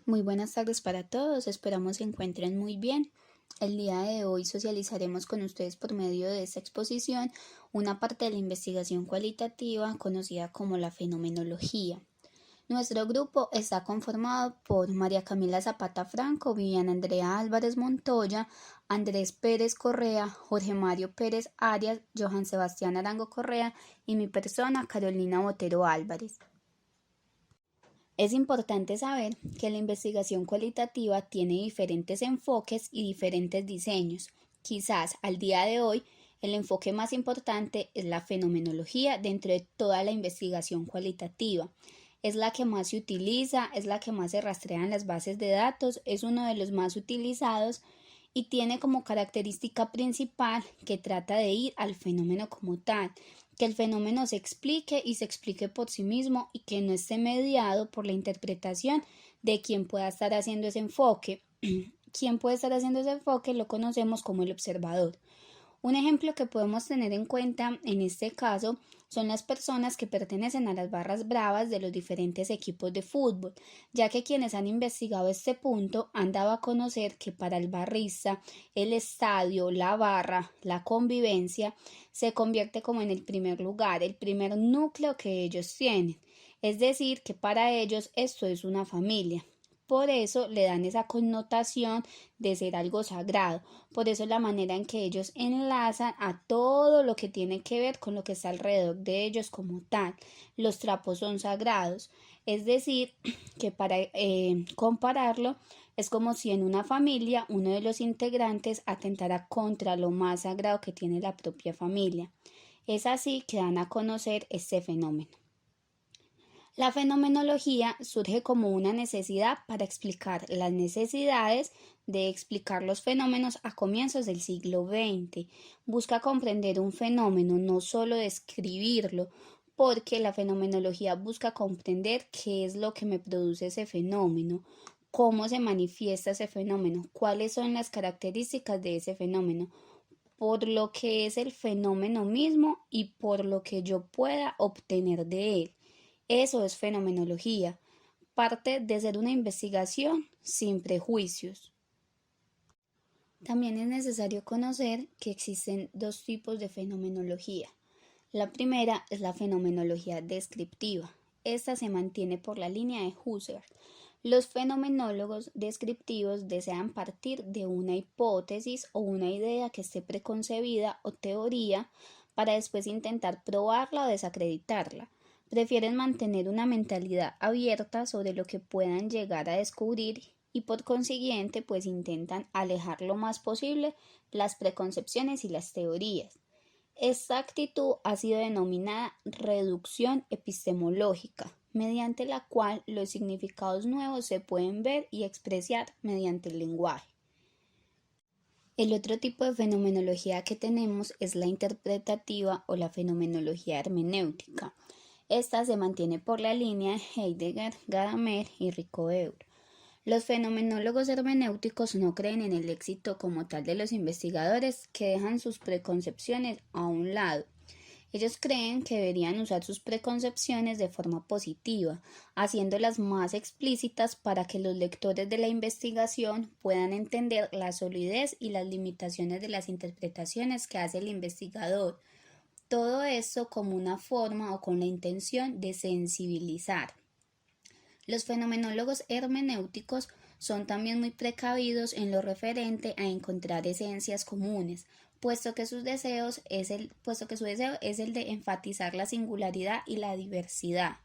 Muy buenas tardes para todos, esperamos se encuentren muy bien. El día de hoy socializaremos con ustedes por medio de esta exposición una parte de la investigación cualitativa conocida como la fenomenología. Nuestro grupo está conformado por María Camila Zapata Franco, Viviana Andrea Álvarez Montoya, Andrés Pérez Correa, Jorge Mario Pérez Arias, Johan Sebastián Arango Correa y mi persona, Carolina Botero Álvarez. Es importante saber que la investigación cualitativa tiene diferentes enfoques y diferentes diseños. Quizás al día de hoy el enfoque más importante es la fenomenología dentro de toda la investigación cualitativa. Es la que más se utiliza, es la que más se rastrea en las bases de datos, es uno de los más utilizados y tiene como característica principal que trata de ir al fenómeno como tal, que el fenómeno se explique y se explique por sí mismo y que no esté mediado por la interpretación de quien pueda estar haciendo ese enfoque. Quien puede estar haciendo ese enfoque lo conocemos como el observador. Un ejemplo que podemos tener en cuenta en este caso son las personas que pertenecen a las barras bravas de los diferentes equipos de fútbol, ya que quienes han investigado este punto han dado a conocer que para el barrista el estadio, la barra, la convivencia se convierte como en el primer lugar, el primer núcleo que ellos tienen. Es decir, que para ellos esto es una familia. Por eso le dan esa connotación de ser algo sagrado. Por eso la manera en que ellos enlazan a todo lo que tiene que ver con lo que está alrededor de ellos como tal. Los trapos son sagrados. Es decir, que para compararlo, es como si en una familia uno de los integrantes atentara contra lo más sagrado que tiene la propia familia. Es así que dan a conocer este fenómeno. La fenomenología surge como una necesidad para explicar las necesidades de explicar los fenómenos a comienzos del siglo XX. Busca comprender un fenómeno, no solo describirlo, porque la fenomenología busca comprender qué es lo que me produce ese fenómeno, cómo se manifiesta ese fenómeno, cuáles son las características de ese fenómeno, por lo que es el fenómeno mismo y por lo que yo pueda obtener de él. Eso es fenomenología, parte de ser una investigación sin prejuicios. También es necesario conocer que existen dos tipos de fenomenología. La primera es la fenomenología descriptiva. Esta se mantiene por la línea de Husserl. Los fenomenólogos descriptivos desean partir de una hipótesis o una idea que esté preconcebida o teoría para después intentar probarla o desacreditarla. Prefieren mantener una mentalidad abierta sobre lo que puedan llegar a descubrir y por consiguiente pues intentan alejar lo más posible las preconcepciones y las teorías. Esta actitud ha sido denominada reducción epistemológica, mediante la cual los significados nuevos se pueden ver y expresar mediante el lenguaje. El otro tipo de fenomenología que tenemos es la interpretativa o la fenomenología hermenéutica. Esta se mantiene por la línea de Heidegger, Gadamer y Ricoeur. Los fenomenólogos hermenéuticos no creen en el éxito como tal de los investigadores que dejan sus preconcepciones a un lado. Ellos creen que deberían usar sus preconcepciones de forma positiva, haciéndolas más explícitas para que los lectores de la investigación puedan entender la solidez y las limitaciones de las interpretaciones que hace el investigador. Todo esto como una forma o con la intención de sensibilizar. Los fenomenólogos hermenéuticos son también muy precavidos en lo referente a encontrar esencias comunes, puesto que su deseo es el de enfatizar la singularidad y la diversidad.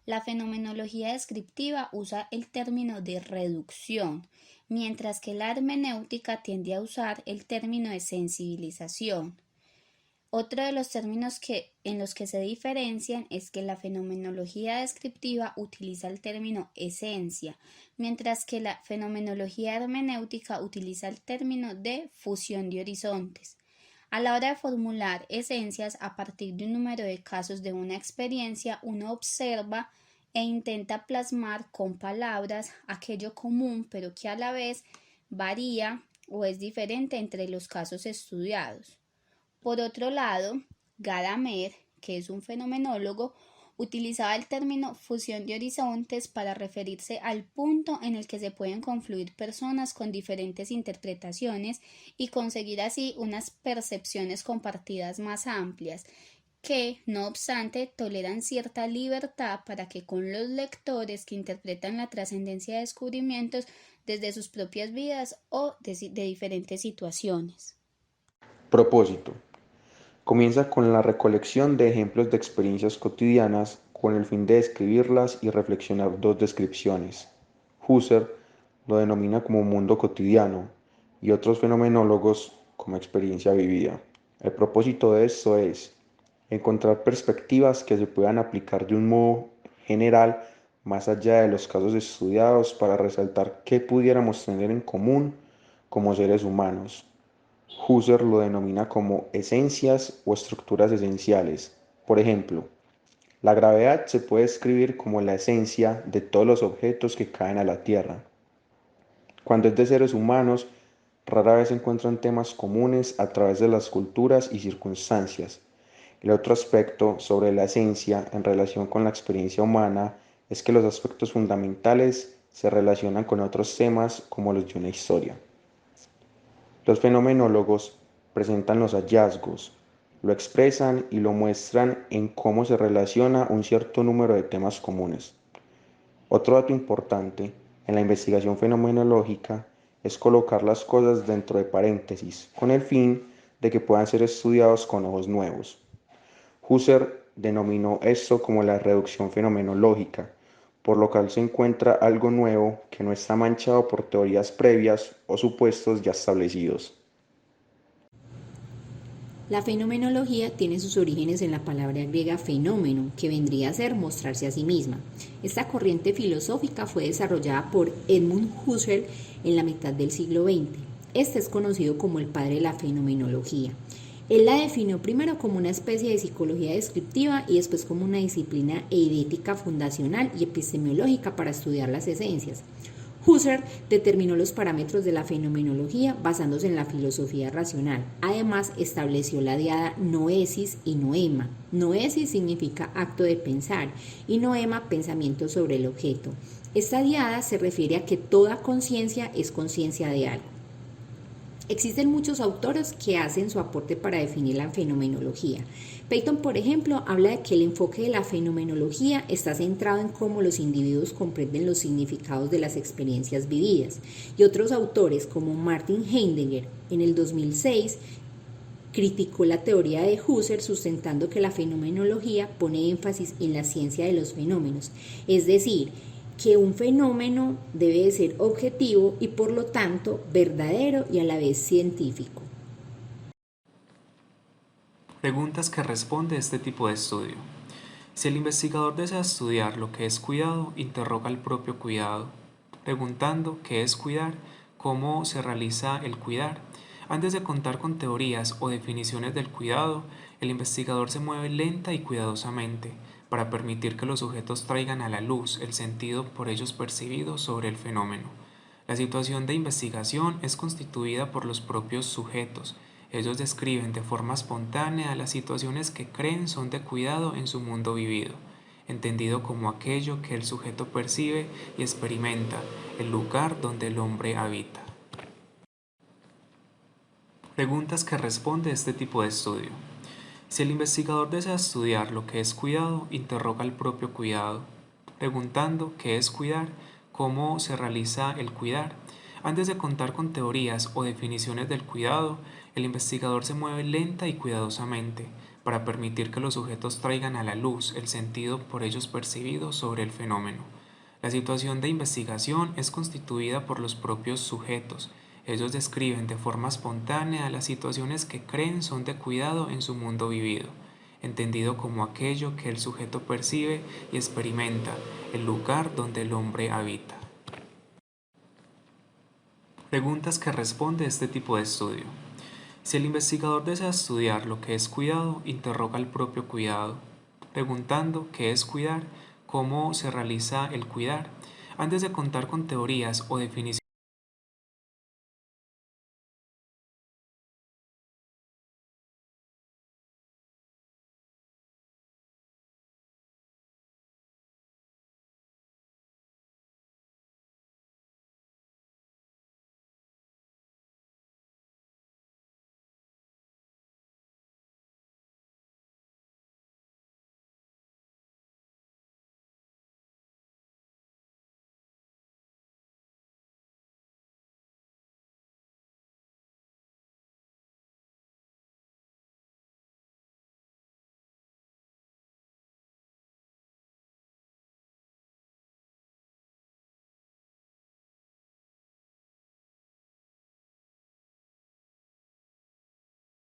La fenomenología descriptiva usa el término de reducción, mientras que la hermenéutica tiende a usar el término de sensibilización. Otro de los términos en los que se diferencian es que la fenomenología descriptiva utiliza el término esencia, mientras que la fenomenología hermenéutica utiliza el término de fusión de horizontes. A la hora de formular esencias a partir de un número de casos de una experiencia, uno observa e intenta plasmar con palabras aquello común, pero que a la vez varía o es diferente entre los casos estudiados. Por otro lado, Gadamer, que es un fenomenólogo, Utilizaba el término fusión de horizontes para referirse al punto en el que se pueden confluir personas con diferentes interpretaciones y conseguir así unas percepciones compartidas más amplias, que, no obstante, toleran cierta libertad para que con los lectores que interpretan la trascendencia de descubrimientos desde sus propias vidas o de diferentes situaciones. Propósito. Comienza con la recolección de ejemplos de experiencias cotidianas con el fin de describirlas y reflexionar dos descripciones. Husserl lo denomina como mundo cotidiano y otros fenomenólogos como experiencia vivida. El propósito de esto es encontrar perspectivas que se puedan aplicar de un modo general más allá de los casos estudiados para resaltar qué pudiéramos tener en común como seres humanos. Husserl lo denomina como esencias o estructuras esenciales. Por ejemplo, la gravedad se puede describir como la esencia de todos los objetos que caen a la Tierra. Cuando es de seres humanos, rara vez se encuentran temas comunes a través de las culturas y circunstancias. El otro aspecto sobre la esencia en relación con la experiencia humana es que los aspectos fundamentales se relacionan con otros temas como los de una historia. Los fenomenólogos presentan los hallazgos, lo expresan y lo muestran en cómo se relaciona un cierto número de temas comunes. Otro dato importante en la investigación fenomenológica es colocar las cosas dentro de paréntesis, con el fin de que puedan ser estudiados con ojos nuevos. Husserl denominó esto como la reducción fenomenológica, por lo cual se encuentra algo nuevo que no está manchado por teorías previas o supuestos ya establecidos. La fenomenología tiene sus orígenes en la palabra griega fenómeno, que vendría a ser mostrarse a sí misma. Esta corriente filosófica fue desarrollada por Edmund Husserl en la mitad del siglo XX. Este es conocido como el padre de la fenomenología. Él la definió primero como una especie de psicología descriptiva y después como una disciplina eidética fundacional y epistemológica para estudiar las esencias. Husserl determinó los parámetros de la fenomenología basándose en la filosofía racional. Además, estableció la diada noesis y noema. Noesis significa acto de pensar y noema pensamiento sobre el objeto. Esta diada se refiere a que toda conciencia es conciencia de algo. Existen muchos autores que hacen su aporte para definir la fenomenología. Peyton, por ejemplo, habla de que el enfoque de la fenomenología está centrado en cómo los individuos comprenden los significados de las experiencias vividas. Y otros autores, como Martin Heidegger, en el 2006, criticó la teoría de Husserl sustentando que la fenomenología pone énfasis en la ciencia de los fenómenos, es decir, que un fenómeno debe de ser objetivo y por lo tanto verdadero y a la vez científico. Preguntas que responde este tipo de estudio. Si el investigador desea estudiar lo que es cuidado, interroga al propio cuidado, preguntando qué es cuidar, cómo se realiza el cuidar. Antes de contar con teorías o definiciones del cuidado, el investigador se mueve lenta y cuidadosamente para permitir que los sujetos traigan a la luz el sentido por ellos percibido sobre el fenómeno. La situación de investigación es constituida por los propios sujetos. Ellos describen de forma espontánea las situaciones que creen son de cuidado en su mundo vivido, entendido como aquello que el sujeto percibe y experimenta, el lugar donde el hombre habita. Preguntas que responde este tipo de estudio. Si el investigador desea estudiar lo que es cuidado, interroga al propio cuidado, preguntando qué es cuidar, cómo se realiza el cuidar. Antes de contar con teorías o definiciones del cuidado, el investigador se mueve lenta y cuidadosamente para permitir que los sujetos traigan a la luz el sentido por ellos percibido sobre el fenómeno. La situación de investigación es constituida por los propios sujetos. Ellos describen de forma espontánea las situaciones que creen son de cuidado en su mundo vivido, entendido como aquello que el sujeto percibe y experimenta, el lugar donde el hombre habita. Preguntas que responde este tipo de estudio. Si el investigador desea estudiar lo que es cuidado, interroga al propio cuidado, preguntando qué es cuidar, cómo se realiza el cuidar. Antes de contar con teorías o definiciones